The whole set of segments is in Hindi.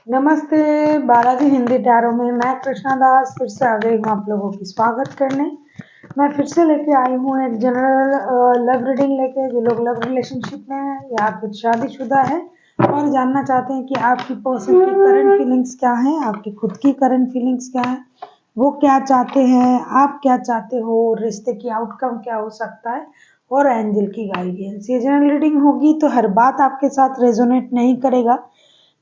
नमस्ते। बालाजी हिंदी टैरो में मैं कृष्णा दास फिर से आ गई हूँ आप लोगों की स्वागत करने। मैं फिर से लेके आई हूँ एक जनरल लव रीडिंग लेके। जो लोग लव रिलेशनशिप में है या फिर शादीशुदा है और जानना चाहते हैं कि आपकी पर्सन की करंट फीलिंग्स क्या है, आपकी खुद की करंट फीलिंग्स क्या है, वो क्या चाहते हैं, आप क्या चाहते हो, रिश्ते की आउटकम क्या हो सकता है और एंजल की गाइडेंस। ये जनरल रीडिंग होगी तो हर बात आपके साथ रेजोनेट नहीं करेगा।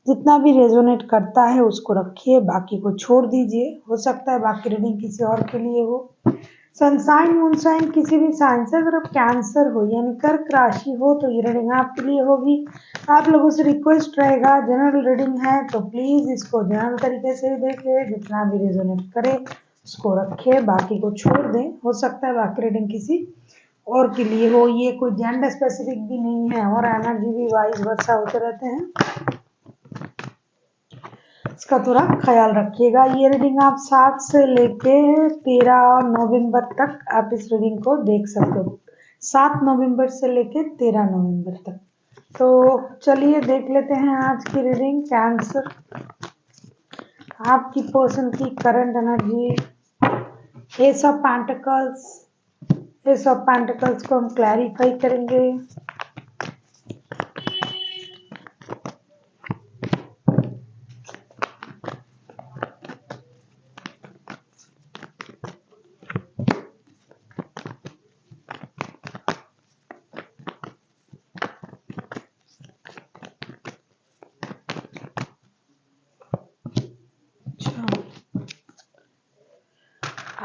जितना भी रेजोनेट करता है उसको रखिए, बाकी को छोड़ दीजिए। हो सकता है बाकी रीडिंग किसी और के लिए हो। सनसाइन मूनसाइन किसी भी साइन से, अगर आप कैंसर हो यानी कर्क राशि हो तो ये रीडिंग आपके लिए होगी। आप लोगों से रिक्वेस्ट रहेगा, जनरल रीडिंग है तो प्लीज इसको जनरल तरीके से देखें, जितना भी रेजोनेट करे उसको रखे, बाकी को छोड़ दें। हो सकता है बाकी रीडिंग किसी और के लिए हो। ये कोई जेंडर स्पेसिफिक भी नहीं है और एनर्जी भी वाइज वर्षा होते रहते हैं, इसका थोड़ा ख्याल रखिएगा। ये रीडिंग आप 7 से लेके 13 नवंबर तक आप इस रीडिंग को देख सकते हो। 7 नवंबर से लेके 13 नवंबर तक। तो चलिए देख लेते हैं आज की रीडिंग। कैंसर, आपकी पर्सन की current energy. S of pentacles, S of pentacles को हम क्लैरिफाई करेंगे।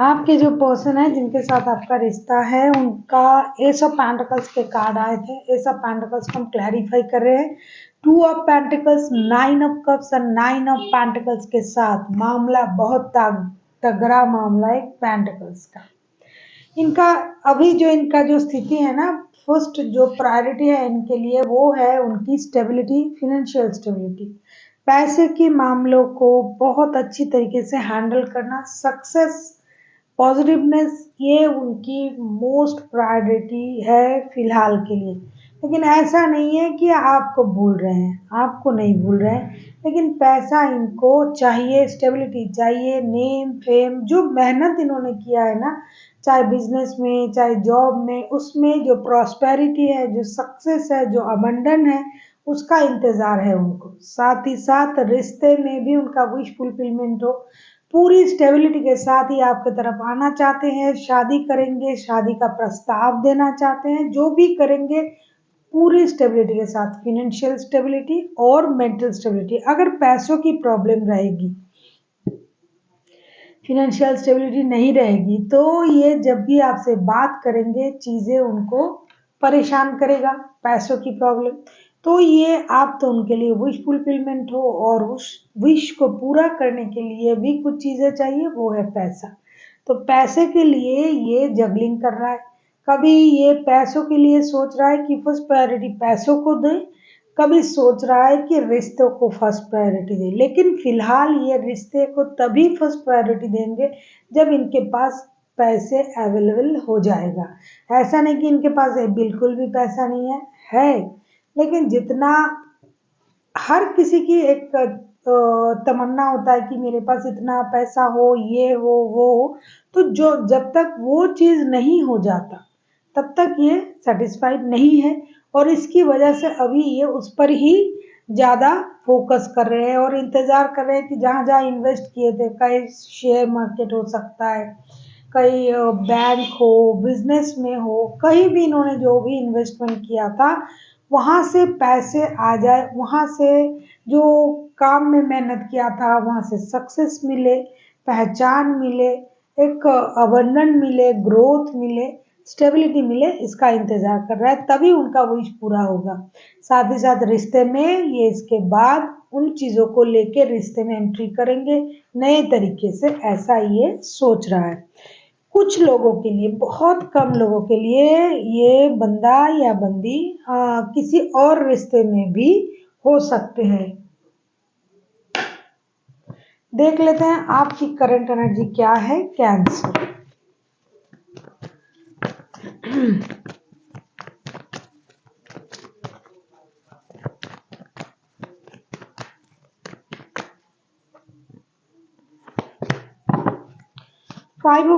आपके जो पर्सन है जिनके साथ आपका रिश्ता है उनका एस ऑफ पेंटिकल्स के कार्ड आए थे। एस ऑफ पेंटिकल्स को हम क्लैरिफाई कर रहे हैं। 2 ऑफ पेंटिकल्स, 9 ऑफ कप्स और 9 ऑफ पेंटिकल्स के साथ मामला बहुत तगड़ा मामला है पेंटिकल्स का। इनका अभी जो इनका जो स्थिति है ना, फर्स्ट जो प्रायोरिटी है इनके लिए वो है उनकी स्टेबिलिटी, फिनेंशियल स्टेबिलिटी। पैसे के मामलों को बहुत अच्छी तरीके से हैंडल करना, सक्सेस, पॉजिटिवनेस, ये उनकी मोस्ट प्रायोरिटी है फिलहाल के लिए। लेकिन ऐसा नहीं है कि आपको भूल रहे हैं, आपको नहीं भूल रहे हैं, लेकिन पैसा इनको चाहिए, स्टेबिलिटी चाहिए, नेम फेम, जो मेहनत इन्होंने किया है ना, चाहे बिजनेस में चाहे जॉब में, उसमें जो प्रॉस्पेरिटी है, जो सक्सेस है, जो अबंडन है, उसका इंतजार है उनको। साथ ही साथ रिश्ते में भी उनका विश फुलफिलमेंट हो, पूरी स्टेबिलिटी के साथ ही आपकी तरफ आना चाहते हैं, शादी करेंगे, शादी का प्रस्ताव देना चाहते हैं, जो भी करेंगे पूरी स्टेबिलिटी के साथ, फिनेंशियल स्टेबिलिटी और मेंटल स्टेबिलिटी। अगर पैसों की प्रॉब्लम रहेगी, फिनेंशियल स्टेबिलिटी नहीं रहेगी, तो ये जब भी आपसे बात करेंगे चीज़ें उनको परेशान करेगा, पैसों की प्रॉब्लम। तो ये आप तो उनके लिए विश फुलफिलमेंट हो और उस विश को पूरा करने के लिए भी कुछ चीज़ें चाहिए, वो है पैसा। तो पैसे के लिए ये जगलिंग कर रहा है। कभी ये पैसों के लिए सोच रहा है कि फर्स्ट प्रायोरिटी पैसों को दे, कभी सोच रहा है कि रिश्तों को फर्स्ट प्रायोरिटी दे। लेकिन फिलहाल ये रिश्ते को तभी फर्स्ट प्रायोरिटी देंगे जब इनके पास पैसे अवेलेबल हो जाएगा। ऐसा नहीं कि इनके पास बिल्कुल भी पैसा नहीं है, लेकिन जितना हर किसी की एक तमन्ना होता है कि मेरे पास इतना पैसा हो, ये हो, वो हो। तो जो जब तक वो चीज़ नहीं हो जाता तब तक ये सेटिस्फाइड नहीं है और इसकी वजह से अभी ये उस पर ही ज़्यादा फोकस कर रहे हैं और इंतज़ार कर रहे हैं कि जहाँ-जहाँ इन्वेस्ट किए थे, कहीं शेयर मार्केट हो सकता है, कहीं बैंक हो, बिज़नेस में हो, कहीं भी इन्होंने जो भी इन्वेस्टमेंट किया था, वहाँ से पैसे आ जाए, वहाँ से जो काम में मेहनत किया था वहाँ से सक्सेस मिले, पहचान मिले, एक अबंडन मिले, ग्रोथ मिले, स्टेबिलिटी मिले, इसका इंतजार कर रहा है, तभी उनका विश पूरा होगा। साथ ही साथ रिश्ते में ये इसके बाद उन चीज़ों को लेके रिश्ते में एंट्री करेंगे नए तरीके से, ऐसा ये सोच रहा है। कुछ लोगों के लिए, बहुत कम लोगों के लिए ये बंदा या बंदी किसी और रिश्ते में भी हो सकते हैं। देख लेते हैं आपकी करंट एनर्जी क्या है कैंसर। फाइव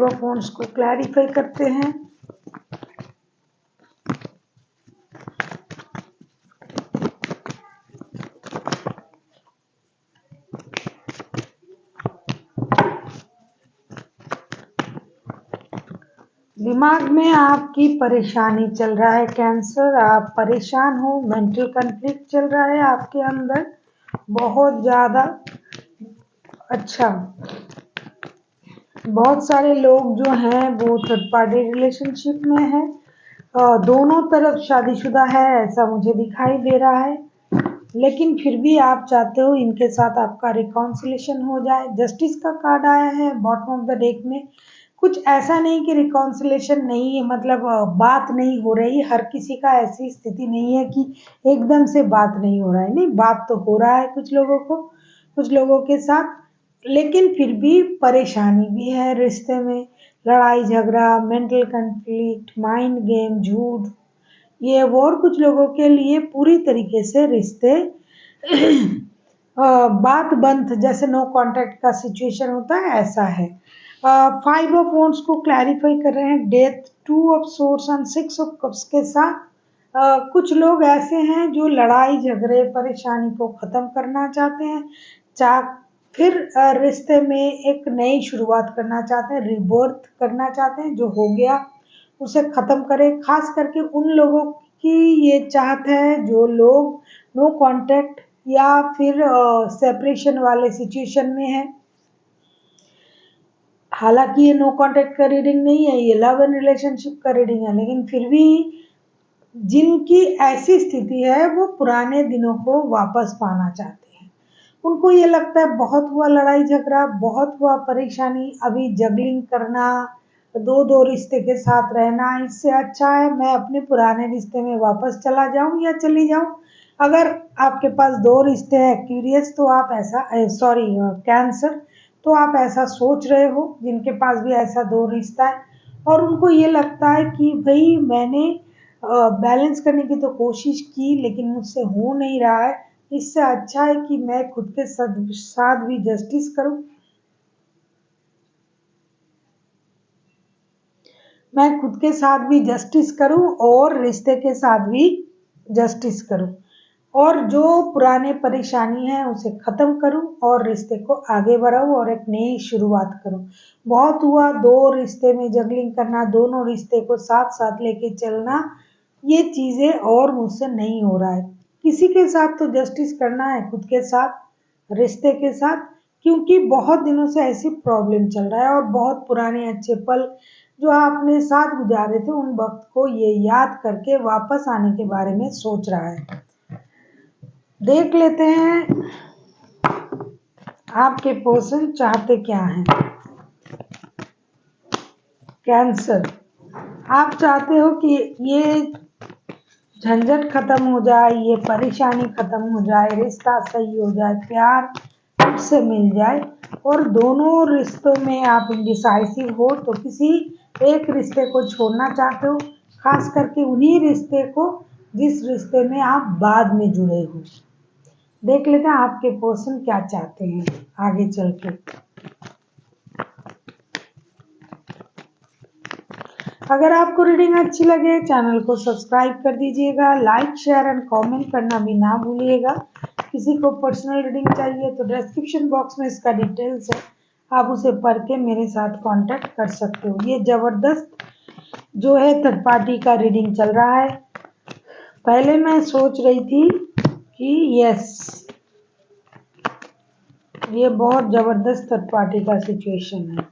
ऑफ वॉन्ड्स को क्लैरिफाई करते हैं। दिमाग में आपकी परेशानी चल रहा है कैंसर, आप परेशान हो, मेंटल कॉन्फ्लिक्ट चल रहा है आपके अंदर बहुत ज़्यादा। अच्छा, बहुत सारे लोग जो हैं वो थर्ड पार्टी रिलेशनशिप में हैं, दोनों तरफ शादीशुदा है ऐसा मुझे दिखाई दे रहा है, लेकिन फिर भी आप चाहते हो इनके साथ आपका रिकॉन्सिलेशन हो जाए। जस्टिस का कार्ड आया है बॉटम ऑफ द डेक में। कुछ ऐसा नहीं कि रिकॉन्सिलेशन नहीं है, मतलब बात नहीं हो रही, हर किसी का ऐसी स्थिति नहीं है कि एकदम से बात नहीं हो रहा है, नहीं बात तो हो रहा है कुछ लोगों को, कुछ लोगों के साथ, लेकिन फिर भी परेशानी भी है रिश्ते में, लड़ाई झगड़ा, मेंटल कॉन्फ्लिक्ट, माइंड गेम, झूठ, ये और कुछ लोगों के लिए पूरी तरीके से रिश्ते बात बंद, जैसे नो कांटेक्ट का सिचुएशन होता है ऐसा है। फाइव ऑफ वॉन्ड्स को क्लैरिफाई कर रहे हैं death, two of source and six of cups के साथ। कुछ लोग ऐसे हैं जो लड़ाई झगड़े परेशानी को ख़त्म करना चाहते हैं, चा फिर रिश्ते में एक नई शुरुआत करना चाहते हैं, रिबर्थ करना चाहते हैं, जो हो गया उसे ख़त्म करें। खास करके उन लोगों की ये चाहत है जो लोग नो कांटेक्ट या फिर सेपरेशन वाले सिचुएशन में है। हालांकि ये नो कांटेक्ट का रीडिंग नहीं है, ये लव एंड रिलेशनशिप का रीडिंग है, लेकिन फिर भी जिनकी ऐसी स्थिति है वो पुराने दिनों को वापस पाना चाहते हैं। उनको ये लगता है बहुत हुआ लड़ाई झगड़ा, बहुत हुआ परेशानी, अभी जगलिंग करना, दो दो रिश्ते के साथ रहना, इससे अच्छा है मैं अपने पुराने रिश्ते में वापस चला जाऊं या चली जाऊं। अगर आपके पास दो रिश्ते हैं क्यूरियस, तो आप ऐसा सॉरी कैंसर, तो आप ऐसा सोच रहे हो जिनके पास भी ऐसा दो रिश्ता है, और उनको ये लगता है कि भाई मैंने बैलेंस करने की तो कोशिश की लेकिन मुझसे हो नहीं रहा है, इससे अच्छा है कि मैं खुद के साथ भी जस्टिस करूं, मैं खुद के साथ भी जस्टिस करूं और रिश्ते के साथ भी जस्टिस करूं, और जो पुराने परेशानी है उसे ख़त्म करूं और रिश्ते को आगे बढ़ाऊं और एक नई शुरुआत करूं। बहुत हुआ दो रिश्ते में जगलिंग करना, दोनों रिश्ते को साथ साथ लेके चलना, ये चीज़ें और मुझसे नहीं हो रहा है। किसी के साथ तो जस्टिस करना है, खुद के साथ, रिश्ते के साथ, क्योंकि बहुत दिनों से ऐसी प्रॉब्लम चल रहा है और बहुत पुराने अच्छे पल जो आपने साथ गुजारे थे उन वक्त को ये याद करके वापस आने के बारे में सोच रहा है। देख लेते हैं आपके पर्सन चाहते क्या हैं। कैंसर, आप चाहते हो कि ये झंझट खत्म हो जाए, ये परेशानी खत्म हो जाए, रिश्ता सही हो जाए, प्यार फिर से मिल जाए, और दोनों रिश्तों में आप इंडिसाइसिव हो तो किसी एक रिश्ते को छोड़ना चाहते हो, खास करके उन्हीं रिश्ते को जिस रिश्ते में आप बाद में जुड़े हो। देख लेते हैं आपके पर्सन क्या चाहते हैं आगे चल के। अगर आपको रीडिंग अच्छी लगे चैनल को सब्सक्राइब कर दीजिएगा, लाइक शेयर एंड कमेंट करना भी ना भूलिएगा। किसी को पर्सनल रीडिंग चाहिए तो डिस्क्रिप्शन बॉक्स में इसका डिटेल्स है, आप उसे पढ़ के मेरे साथ कांटेक्ट कर सकते हो। ये ज़बरदस्त जो है थर्ड पार्टी का रीडिंग चल रहा है। पहले मैं सोच रही थी कि यस, ये बहुत ज़बरदस्त थर्ड पार्टी का सिचुएशन है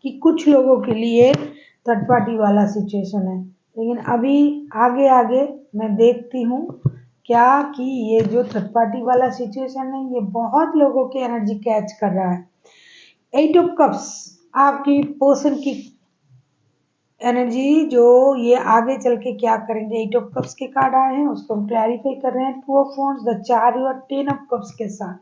कि कुछ लोगों के लिए थर्ड पार्टी वाला सिचुएशन है, लेकिन अभी आगे आगे मैं देखती हूँ क्या कि ये जो थर्ड पार्टी वाला सिचुएशन है ये बहुत लोगों की एनर्जी कैच कर रहा है। एट ऑफ कप्स आपकी पर्सन की एनर्जी, जो ये आगे चल के क्या करेंगे, एट ऑफ कप्स के कार्ड आए हैं उसको हम क्लैरिफाई कर रहे हैं। टू ऑफ वॉन्ड्स, द चार और टेन ऑफ कप्स के साथ।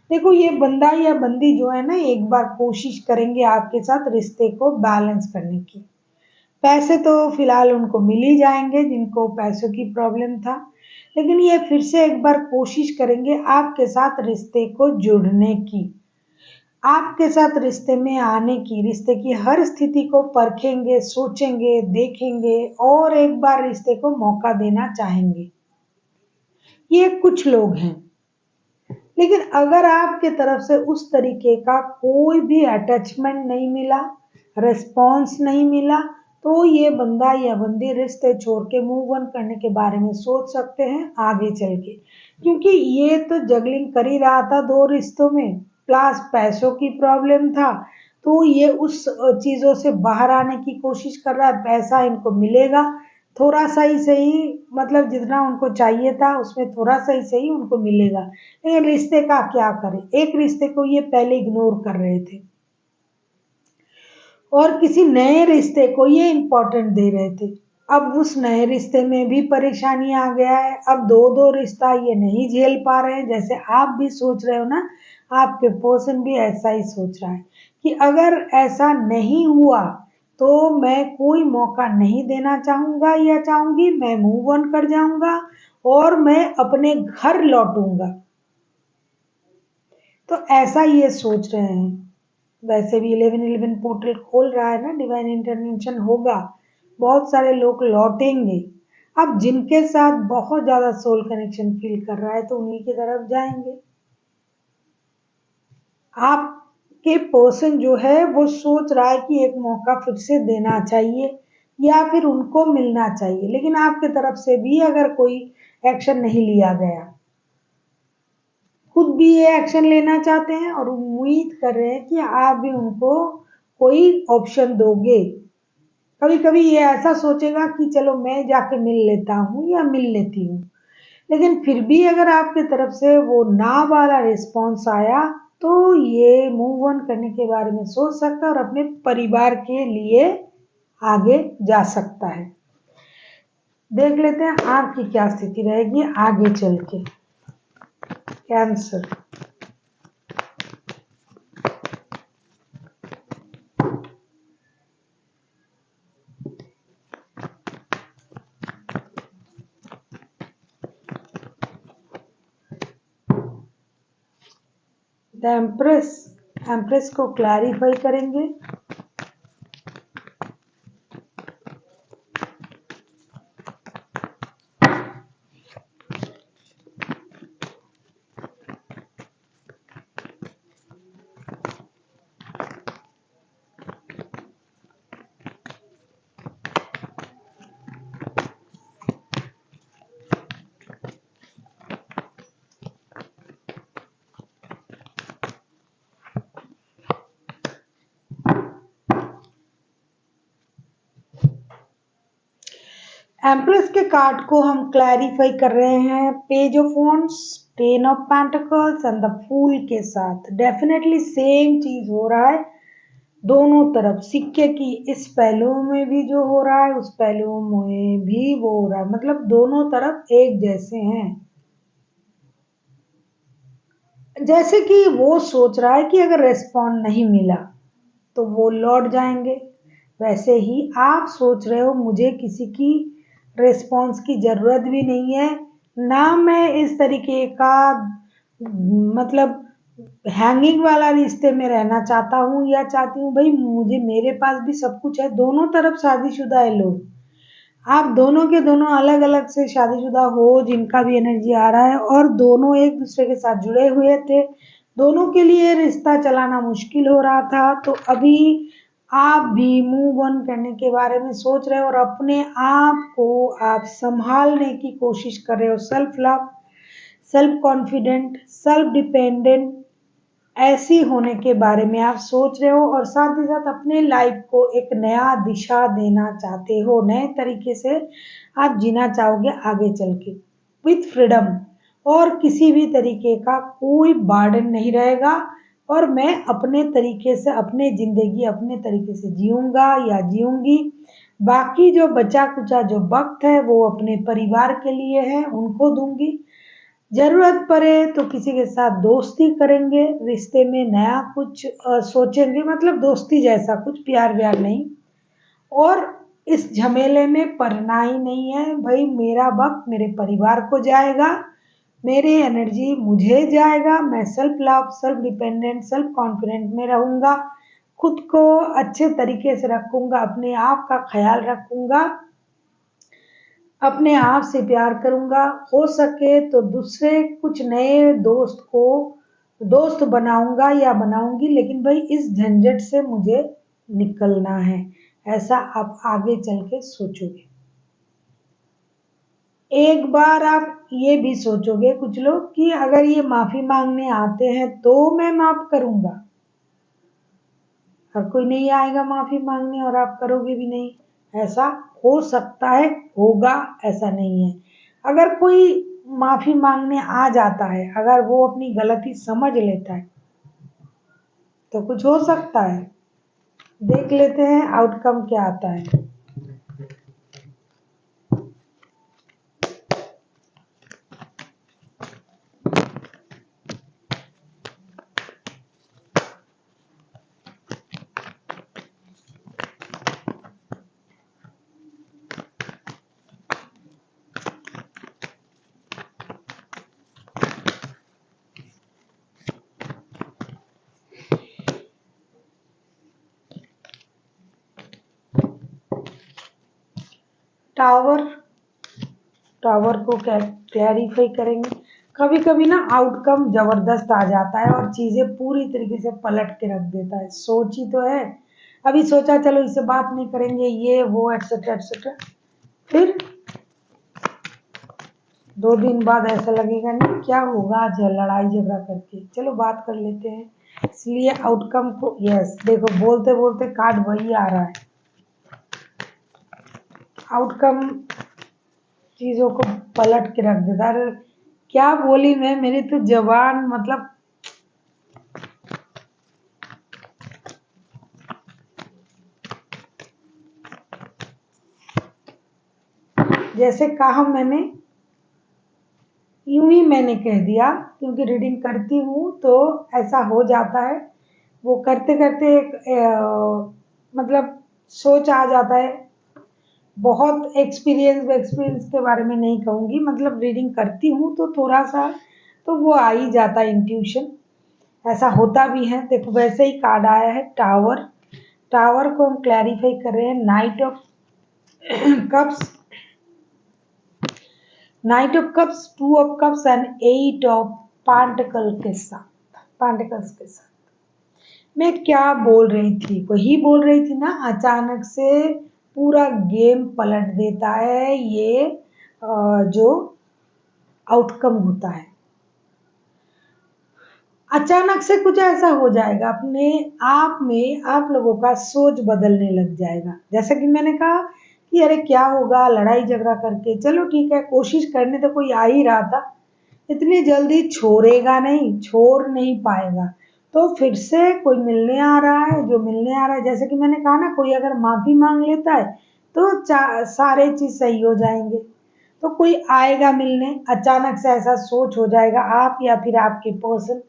देखो ये बंदा या बंदी जो है ना, एक बार कोशिश करेंगे आपके साथ रिश्ते को बैलेंस करने की। पैसे तो फिलहाल उनको मिल ही जाएंगे जिनको पैसों की प्रॉब्लम था, लेकिन ये फिर से एक बार कोशिश करेंगे आपके साथ रिश्ते को जुड़ने की। आपके साथ रिश्ते की हर स्थिति को परखेंगे, सोचेंगे, देखेंगे और एक बार रिश्ते को मौका देना चाहेंगे। ये कुछ लोग हैं। लेकिन अगर आपके तरफ से उस तरीके का कोई भी अटैचमेंट नहीं मिला, रिस्पॉन्स नहीं मिला, तो ये बंदा या बंदी रिश्ते छोड़ के मूव ऑन करने के बारे में सोच सकते हैं आगे चल के। क्योंकि ये तो जगलिंग कर ही रहा था दो रिश्तों में, प्लस पैसों की प्रॉब्लम था, तो ये उस चीज़ों से बाहर आने की कोशिश कर रहा है। पैसा इनको मिलेगा, थोड़ा सा ही सही, मतलब जितना उनको चाहिए था उसमें थोड़ा सा ही सही उनको मिलेगा। लेकिन रिश्ते का क्या करें, एक रिश्ते को ये पहले इग्नोर कर रहे थे और किसी नए रिश्ते को ये इम्पोर्टेंट दे रहे थे। अब उस नए रिश्ते में भी परेशानी आ गया है। अब दो दो रिश्ता ये नहीं झेल पा रहे हैं, जैसे आप भी सोच रहे हो ना, आपके पर्सन भी ऐसा ही सोच रहा है कि अगर ऐसा नहीं हुआ तो मैं कोई मौका नहीं देना चाहूंगा या चाहूंगी, मैं मूव ऑन कर जाऊंगा और मैं अपने घर लौटूंगा। तो ऐसा ये सोच रहे हैं। वैसे भी 1111 पोर्टल खोल रहा है ना, डिवाइन इंटरवेंशन होगा, बहुत सारे लोग लौटेंगे। अब जिनके साथ बहुत ज्यादा सोल कनेक्शन फील कर रहा है तो उन्हीं की तरफ जाएंगे। आपके पर्सन जो है वो सोच रहा है कि एक मौका फिर से देना चाहिए या फिर उनको मिलना चाहिए, लेकिन आपके तरफ से भी अगर कोई एक्शन नहीं लिया गया, खुद भी ये एक्शन लेना चाहते हैं और उम्मीद कर रहे हैं कि आप भी उनको कोई ऑप्शन दोगे। कभी कभी ये ऐसा सोचेगा कि चलो मैं जाके मिल लेता हूँ या मिल लेती हूँ, लेकिन फिर भी अगर आपकी तरफ से वो ना वाला रिस्पॉन्स आया तो ये मूव ऑन करने के बारे में सोच सकता है और अपने परिवार के लिए आगे जा सकता है। देख लेते हैं आपकी क्या स्थिति रहेगी आगे चल के। कैंसर, द एम्प्रेस, एम्प्रेस को क्लैरिफाई करेंगे। एम्प्रेस के कार्ड को हम क्लैरिफाई कर रहे हैं page of wands, ten of pentacles and the fool के साथ। डेफिनेटली सेम चीज हो रहा है दोनों तरफ सिक्के की, इस पहलू में भी जो हो रहा है उस पहलू में भी वो हो रहा है, मतलब दोनों तरफ एक जैसे हैं। जैसे कि वो सोच रहा है कि अगर रेस्पॉन्ड नहीं मिला तो वो लौट जाएंगे, वैसे ही आप सोच रहे हो मुझे किसी की रिस्पॉन्स की ज़रूरत भी नहीं है, ना मैं इस तरीके का मतलब हैंगिंग वाला रिश्ते में रहना चाहता हूँ या चाहती हूँ। भाई मुझे, मेरे पास भी सब कुछ है, दोनों तरफ शादीशुदा है लोग, आप दोनों के दोनों अलग अलग से शादीशुदा हो जिनका भी एनर्जी आ रहा है और दोनों एक दूसरे के साथ जुड़े हुए थे, दोनों के लिए रिश्ता चलाना मुश्किल हो रहा था। तो अभी आप भी मूव ऑन करने के बारे में सोच रहे हो और अपने आप को आप संभालने की कोशिश कर रहे हो। Self love, self confident, self dependent ऐसी होने के बारे में आप सोच रहे हो और साथ ही साथ अपने लाइफ को एक नया दिशा देना चाहते हो, नए तरीके से आप जीना चाहोगे आगे चल के विथ फ्रीडम, और किसी भी तरीके का कोई बर्डन नहीं रहेगा और मैं अपने तरीके से अपनी जिंदगी अपने तरीके से जीऊंगा या जीऊंगी। बाकी जो बचा कुचा जो वक्त है वो अपने परिवार के लिए है, उनको दूंगी। ज़रूरत पड़े तो किसी के साथ दोस्ती करेंगे, रिश्ते में नया कुछ सोचेंगे, मतलब दोस्ती जैसा कुछ, प्यार व्यार नहीं। और इस झमेले में पड़ना ही नहीं है भाई, मेरा वक्त मेरे परिवार को जाएगा, मेरी एनर्जी मुझे जाएगा, मैं self love, self dependent, self confident में रहूंगा, खुद को अच्छे तरीके से रखूंगा, अपने आप का ख्याल रखूंगा, अपने आप से प्यार करूंगा, हो सके तो दूसरे कुछ नए दोस्त को दोस्त बनाऊंगा या बनाऊंगी, लेकिन भाई इस झंझट से मुझे निकलना है। ऐसा आप आगे चल के सोचोगे। एक बार आप ये भी सोचोगे कुछ लोग कि अगर ये माफी मांगने आते हैं तो मैं माफ करूंगा, हर कोई नहीं आएगा माफी मांगने और आप करोगे भी नहीं। ऐसा हो सकता है, होगा, ऐसा नहीं है। अगर कोई माफी मांगने आ जाता है, अगर वो अपनी गलती समझ लेता है तो कुछ हो सकता है। देख लेते हैं आउटकम क्या आता है। टावर, टावर को क्लैरिफाई करेंगे। कभी कभी ना आउटकम जबरदस्त आ जाता है और चीजें पूरी तरीके से पलट के रख देता है। सोची तो है, अभी सोचा चलो इससे बात नहीं करेंगे, ये वो एटसेट्रा एटसेट्रा, फिर 2 दिन बाद ऐसा लगेगा नहीं क्या होगा, आज लड़ाई झगड़ा करके चलो बात कर लेते हैं। इसलिए आउटकम को, यस देखो बोलते बोलते कार्ड वही आ रहा है। आउटकम चीजों को पलट के रख देता है। क्या बोली मैं, मेरी तो जबान मतलब जैसे कहा मैंने यूं ही मैंने कह दिया, क्योंकि रीडिंग करती हूँ तो ऐसा हो जाता है। वो करते करते एक मतलब सोच आ जाता है। बहुत एक्सपीरियंस के बारे में नहीं कहूँगी, मतलब रीडिंग करती हूँ तो थोड़ा सा तो वो आ ही जाता है इंट्यूशन। ऐसा होता भी है। देखो वैसे ही कार्ड आया है टावर। टावर को हम क्लैरिफाई कर रहे हैं knight of cups, knight of cups, 2 of cups and 8 of pentacle के साथ, पांटिकल्स के साथ। मैं क्या बोल रही थी, वही बोल रही थी ना, अचानक से पूरा गेम पलट देता है ये जो आउटकम होता है। अचानक से कुछ ऐसा हो जाएगा, अपने आप में आप लोगों का सोच बदलने लग जाएगा। जैसा कि मैंने कहा कि अरे क्या होगा लड़ाई झगड़ा करके, चलो ठीक है कोशिश करने तो कोई आ ही रहा था, इतनी जल्दी छोड़ेगा नहीं, छोड़ नहीं पाएगा। तो फिर से कोई मिलने आ रहा है, जो मिलने आ रहा है जैसे कि मैंने कहा ना, कोई अगर माफी मांग लेता है तो सारे चीज सही हो जाएंगे। तो कोई आएगा मिलने, अचानक से ऐसा सोच हो जाएगा आप या फिर आपके पर्सन,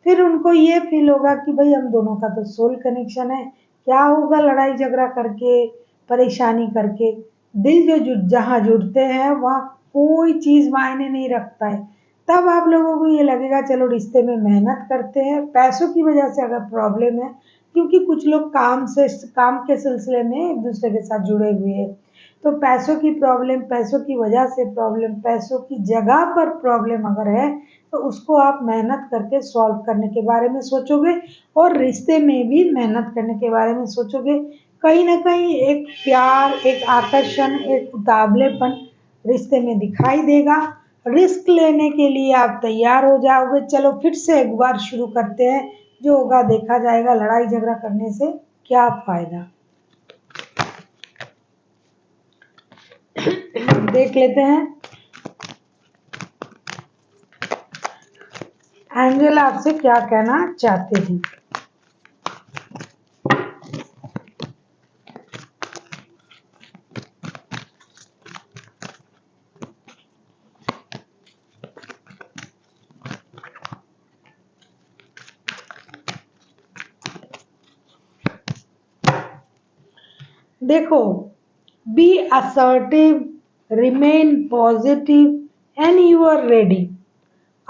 फिर उनको ये फील होगा कि भाई हम दोनों का तो सोल कनेक्शन है, क्या होगा लड़ाई झगड़ा करके, परेशानी करके। दिल जो जहाँ जुड़ते हैं वहाँ कोई चीज मायने नहीं रखता है। तब आप लोगों को ये लगेगा चलो रिश्ते में मेहनत करते हैं। पैसों की वजह से अगर प्रॉब्लम है, क्योंकि कुछ लोग काम के सिलसिले में एक दूसरे के साथ जुड़े हुए हैं, तो पैसों की प्रॉब्लम, पैसों की वजह से प्रॉब्लम, पैसों की जगह पर प्रॉब्लम अगर है तो उसको आप मेहनत करके सॉल्व करने के बारे में सोचोगे और रिश्ते में भी मेहनत करने के बारे में सोचोगे। कहीं ना कहीं एक प्यार, एक आकर्षण, एक उतावलेपन रिश्ते में दिखाई देगा। रिस्क लेने के लिए आप तैयार हो जाओगे। चलो फिर से एक बार शुरू करते हैं, जो होगा देखा जाएगा। लड़ाई झगड़ा करने से क्या फायदा, देख लेते हैं। एंजल आपसे क्या कहना चाहते हैं। देखो, be assertive, remain positive and you are ready.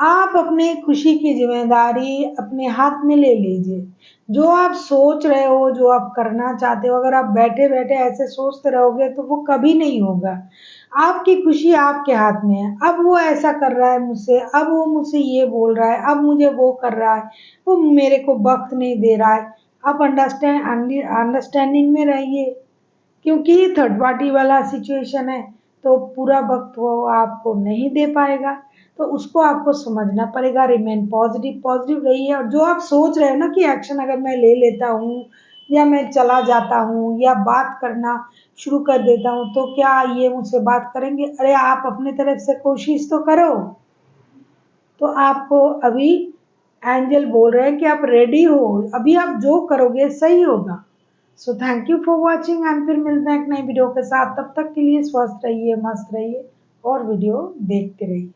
आप अपने खुशी की ज़िम्मेदारी अपने हाथ में ले लीजिए। जो आप सोच रहे हो, जो आप करना चाहते हो, अगर आप बैठे-बैठे ऐसे सोचते रहोगे तो वो कभी नहीं होगा। आपकी खुशी आपके हाथ में है। अब वो ऐसा कर रहा है मुझसे, अब वो मुझसे ये बोल रहा है, अब मुझे वो कर रहा है, वो मेरे को वक़्त नहीं दे रहा है। आप अंडरस्टैंडिंग में रहिए। क्योंकि थर्ड पार्टी वाला सिचुएशन है, तो पूरा वक़्त वो आपको नहीं दे पाएगा, तो उसको आपको समझना पड़ेगा। रिमेन पॉज़िटिव, पॉज़िटिव रहिए और जो आप सोच रहे हो ना कि एक्शन अगर मैं ले लेता हूँ या मैं चला जाता हूँ या बात करना शुरू कर देता हूँ, तो क्या ये मुझसे बात करेंगे? अरे आप अपनी तरफ से कोशिश तो करो। तो आपको अभी एंजल बोल रहे हैं कि आप रेडी हो, अभी आप जो करोगे सही होगा। So thank you for watching and फिर मिलते हैं एक नई वीडियो के साथ। तब तक के लिए स्वस्थ रहिए, मस्त रहिए और वीडियो देखते रहिए।